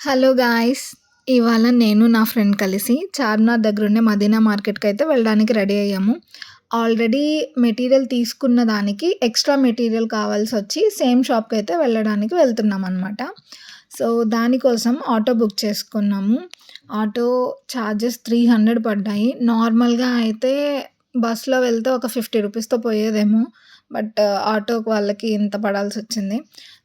Hello guys! ఇవాళ నేను నా ఫ్రెండ్ కలిసి చార్మినార్ దగ్గరుండే మదీనా మార్కెట్‌కైతే వెళ్ళడానికి రెడీ అయ్యాము. ఆల్రెడీ మెటీరియల్ తీసుకున్న దానికి ఎక్స్‌ట్రా మెటీరియల్ కావాల్సొచ్చి సేమ్ షాప్‌కైతే వెళ్ళడానికి వెళ్తున్నామనమాట. సో, దానికోసం ఆటో బుక్ చేసుకున్నాము. ఆటో చార్జెస్ 300 పడ్డాయి. నార్మల్‌గా అయితే బస్‌లో వెళ్తే ఒక 50 రూపీస్‌తో పోయేదేమో. బట్ ఆటో వాళ్ళకి ఇంత పడాల్సొచ్చింది.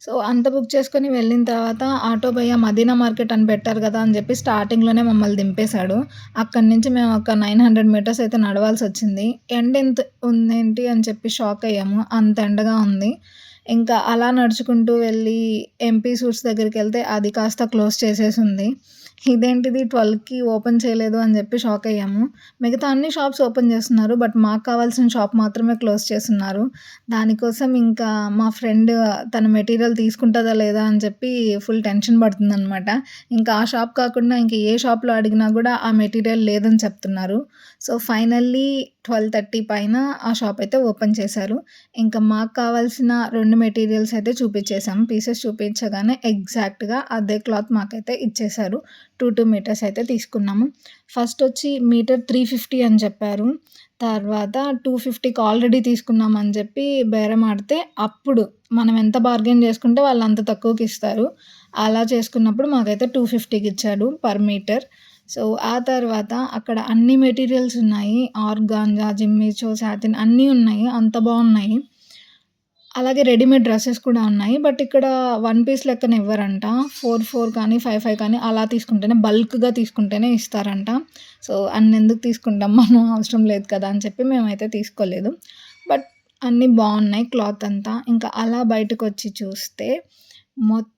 సో, అంత బుక్ చేసుకొని వెళ్ళిన తర్వాత ఆటో భయ్యా మదీనా మార్కెట్ అని పెట్టారు కదా అని చెప్పి స్టార్టింగ్‌లోనే మమ్మల్ని దింపేశాడు. అక్కడి నుంచి మేము ఒక 900 మీటర్స్ అయితే నడవాల్సొచ్చింది. ఎండ ఎంత ఉందేంటి అని చెప్పి షాక్ అయ్యాము. అంత ఎండగా ఉంది. ఇంకా అలా నడుచుకుంటూ వెళ్ళి ఎంపీ సూట్స్ దగ్గరికెళ్తే అది కాస్త క్లోజ్ చేసేసుంది. ఇదేంటిది 12కి ఓపెన్ చేయలేదు అని చెప్పి షాక్ అయ్యాము. మిగతా అన్ని షాప్స్ ఓపెన్ చేస్తున్నారు. బట్ మాకు కావాల్సిన షాప్ మాత్రమే క్లోజ్ చేసున్నారు. దానికోసం ఇంకా మా ఫ్రెండ్ తన మెటీరియల్ తీసుకుంటదా లేదా అని చెప్పి ఫుల్ టెన్షన్ పడుతుందనమాట. ఇంకా ఆ షాప్ కాకుండా ఇంక ఏ షాప్‌లో అడిగినా గూడా ఆ మెటీరియల్ లేదని చెప్తున్నారు. సో, ఫైనల్లీ 12:30 పైన ఆ షాప్ అయితే ఓపెన్ చేశారు. ఇంకా మాకు కావాల్సిన 2 మెటీరియల్స్ అయితే చూపిచ్చేసాం. పీసెస్ చూపించగానే ఎగ్జాక్ట్‌గా అదే క్లాత్ మాకైతే ఇచ్చేశారు. 2 మీటర్స్ అయితే తీసుకున్నాము. ఫస్టొచ్చి మీటర్ 350 అని చెప్పారు. తర్వాత 250కి ఆల్రెడీ తీసుకున్నామని చెప్పి బేరమాడితే అప్పుడు మనం ఎంత బార్గెయిన్ చేసుకుంటే వాళ్ళంత తక్కువకిస్తారు. అలా చేసుకున్నప్పుడు మాకైతే 250కి ఇచ్చాడు పర్ మీటర్. సో, ఆ తర్వాత అక్కడ అన్ని మెటీరియల్స్ ఉన్నాయి. ఆర్గాంజా, జిమ్మిచో, సాటిన్ అన్నీ ఉన్నాయి. అంత బావున్నాయి. అలాగే రెడీమేడ్ డ్రెసెస్ కూడా ఉన్నాయి. బట్ ఇక్కడ 1 పీస్ లెక్కన ఇవ్వరంట. 4, 4 కానీ, 5, 5 కానీ అలా తీసుకుంటేనే బల్క్‌గా తీసుకుంటేనే ఇస్తారంట. సో, అన్నెందుకు తీసుకుంటాం మనం అవసరం లేదు కదా అని చెప్పి మేమైతే తీసుకోలేదు. బట్ అన్నీ బావున్నాయి క్లాత్ అంతా. ఇంకా అలా బయటకొచ్చి చూస్తే మొత్తం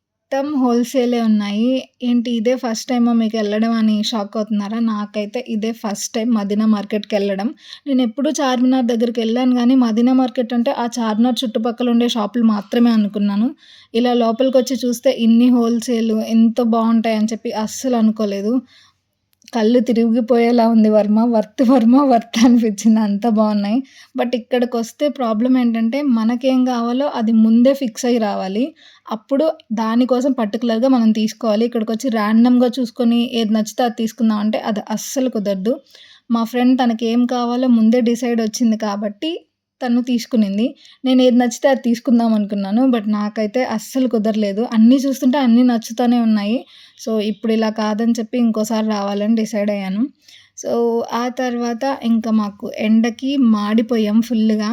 హోల్‌సేలే ఉన్నాయి. ఏంటి ఇదే ఫస్ట్ టైమా మీకెళ్ళడం అని షాక్ అవుతున్నారా? నాకైతే ఇదే ఫస్ట్ టైమ్ మదీనా మార్కెట్‌కెళ్ళడం. నేనెప్పుడూ చార్మినార్ దగ్గరికెళ్ళాను గానీ, మదీనా మార్కెట్ అంటే ఆ చార్మినార్ చుట్టుపక్కల ఉండే షాపులు మాత్రమే అనుకున్నాను. ఇలా లోపలికొచ్చి చూస్తే ఇన్ని హోల్‌సేలు ఎంత బావుంటాయని చెప్పి అస్సలు అనుకోలేదు. కళ్ళు తిరిగిపోయేలా ఉంది వర్మ వర్త్ అనిపించింది. అంత బావున్నాయి. బట్ ఇక్కడికొస్తే ప్రాబ్లమ్ ఏంటంటే, మనకేం కావాలో అది ముందే ఫిక్స్ అయ్యి రావాలి. అప్పుడు దానికోసం పర్టిక్యులర్‌గా మనం తీసుకోవాలి. ఇక్కడికొచ్చి ర్యాండమ్‌గా చూసుకొని ఏది నచ్చితే అది తీసుకుందాం అంటే అది అస్సలు కుదరదు. మా ఫ్రెండ్ తనకేం కావాలో ముందే డిసైడ్ వచ్చింది కాబట్టి తను తీసుకునింది. నేను ఏది నచ్చితే అది తీసుకుందాం అనుకున్నాను. బట్ నాకైతే అస్సలు కుదరలేదు. అన్నీ చూస్తుంటే అన్నీ నచ్చుతానే ఉన్నాయి. సో, ఇప్పుడిలా కాదని చెప్పి ఇంకోసారి రావాలని డిసైడ్ అయ్యాను. సో, ఆ తర్వాత ఇంకా మాకు ఎండకి మాడిపోయాం ఫుల్లుగా.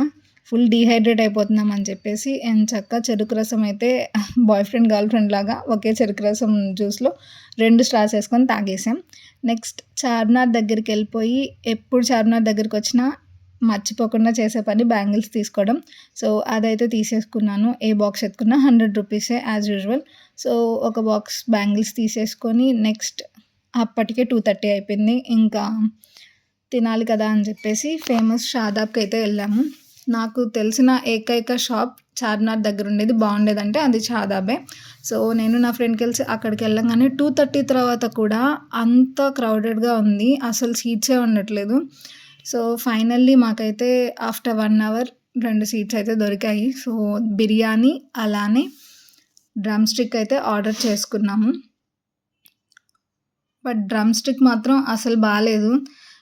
ఫుల్ డీహైడ్రేట్ అయిపోతున్నామని చెప్పేసి ఎంచక్కా చెరుకు రసం అయితే బాయ్ ఫ్రెండ్, గర్ల్ ఫ్రెండ్ లాగా ఒకే చెరుకు రసం జ్యూస్‌లో 2 స్ట్రాస్ ఏసుకొని తాగేసాం. నెక్స్ట్ చార్మినార్ దగ్గరికెళ్ళిపోయి ఎప్పుడు చార్మినార్ దగ్గరికొచ్చినా మర్చిపోకుండా చేసే పని బ్యాంగిల్స్ తీసుకోవడం. సో, అదైతే తీసేసుకున్నాను. ఏ బాక్స్ ఎత్తుకున్నా 100 రూపీసే యాజ్ యూజువల్. సో, ఒక బాక్స్ బ్యాంగిల్స్ తీసేసుకొని నెక్స్ట్ అప్పటికే 2:30 అయిపోయింది. ఇంకా తినాలి కదా అని చెప్పేసి ఫేమస్ షాదాబ్‌కైతే వెళ్ళాము. నాకు తెలిసిన ఏకైక షాప్ చార్మినార్ దగ్గరుండేది బావుండేదంటే అది షాదాబే. సో, నేను నా ఫ్రెండ్ కలిసి అక్కడికెళ్ళంగానే 2:30 తర్వాత కూడా అంత క్రౌడెడ్‌గా ఉంది. అసలు సీట్సే ఉండట్లేదు. సో, ఫైనల్లీ మాకైతే ఆఫ్టర్ 1 అవర్ 2 సీట్స్ అయితే దొరికాయి. సో, బిర్యానీ అలానే డ్రమ్ స్టిక్ అయితే ఆర్డర్ చేసుకున్నాము. బట్ డ్రమ్ స్టిక్ మాత్రం అసలు బాలేదు.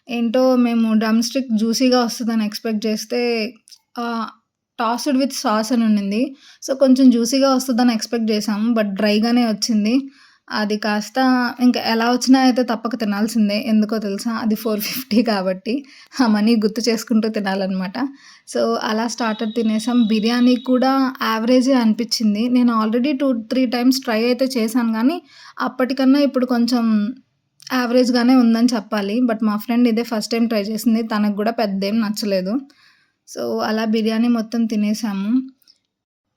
ఏంటో మేము డ్రమ్ స్టిక్ జ్యూసీగా వస్తదని ఎక్స్‌పెక్ట్ చేస్తే టాస్డ్ విత్ సాస్ అని ఉండింది. సో, కొంచెం జ్యూసీగా వస్తదని ఎక్స్‌పెక్ట్ చేశాము. బట్ డ్రైగానే వచ్చింది. అది కాస్త ఇంకా ఎలా వచ్చినా అయితే తప్పక తినాల్సిందే. ఎందుకో తెలుసా? అది 450 కాబట్టి ఆ మనీ గుర్తు చేసుకుంటూ తినాలనమాట. సో, అలా స్టార్టర్ తినేసాం. బిర్యానీ కూడా యావరేజే అనిపిచ్చింది. నేను ఆల్రెడీ 2, 3 టైమ్స్ ట్రై అయితే చేశాను గానీ, అప్పటికన్నా ఇప్పుడు కొంచెం యావరేజ్‌గానే ఉందని చెప్పాలి. బట్ మా ఫ్రెండ్ ఇదే ఫస్ట్ టైమ్ ట్రై చేసింది. తనకు గూడా పెద్దేం నచ్చలేదు. సో, అలా బిర్యానీ మొత్తం తినేసాము.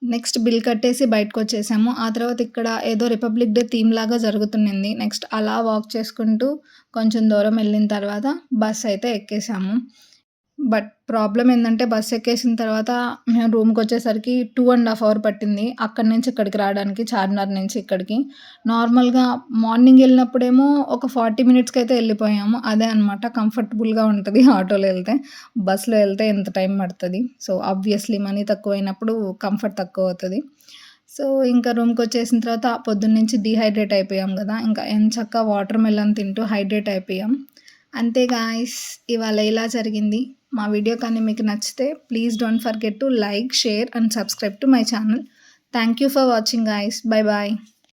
నెక్స్ట్ బిల్ కట్టేసి బయటకొచ్చేసాము. ఆ తర్వాత ఇక్కడ ఏదో రిపబ్లిక్ డే థీమ్ లాగా జరుగుతున్నింది. నెక్స్ట్ అలా వాక్ చేసుకుంటూ కొంచెం దూరం వెళ్ళిన తర్వాత బస్ అయితే ఎక్కేసాము. బట్ ప్రాబ్లమ్ ఏందంటే బస్ ఎక్కేసిన తర్వాత మేము రూమ్‌కొచ్చేసరికి 2½ అవర్ పట్టింది. అక్కడి నుంచి ఇక్కడికి రావడానికి చార్మినార్ నుంచి ఇక్కడికి. నార్మల్‌గా మార్నింగ్ ఎళ్ళినప్పుడేమో ఒక 40 మినిట్స్‌కైతే ఎళ్ళిపోయాము. అదే అనమాట కంఫర్టబుల్‌గా ఉంటది ఆటోలో ఎళ్తే. బస్‌లో ఎళ్తే ఇంత టైం పడతది. సో, ఆబ్వియస్‌లీ మనీ తక్కువైనప్పుడు కంఫర్ట్ తక్కువవుతది. సో, ఇంకా రూమ్‌కొచ్చేసిన తర్వాత పొద్దున్నుంచి డీహైడ్రేట్ అయిపోయాం గదా! ఇంకా ఎంచక్కా వాటర్ మెలన్ తింటూ హైడ్రేట్ అయిపోయాం. అంతే గాయ్స్, ఇవాళ ఇలా జరిగింది. మా వీడియో కానీ మీకు నచ్చితే please don't forget to like, share and subscribe to my channel. Thank you for watching guys. Bye bye.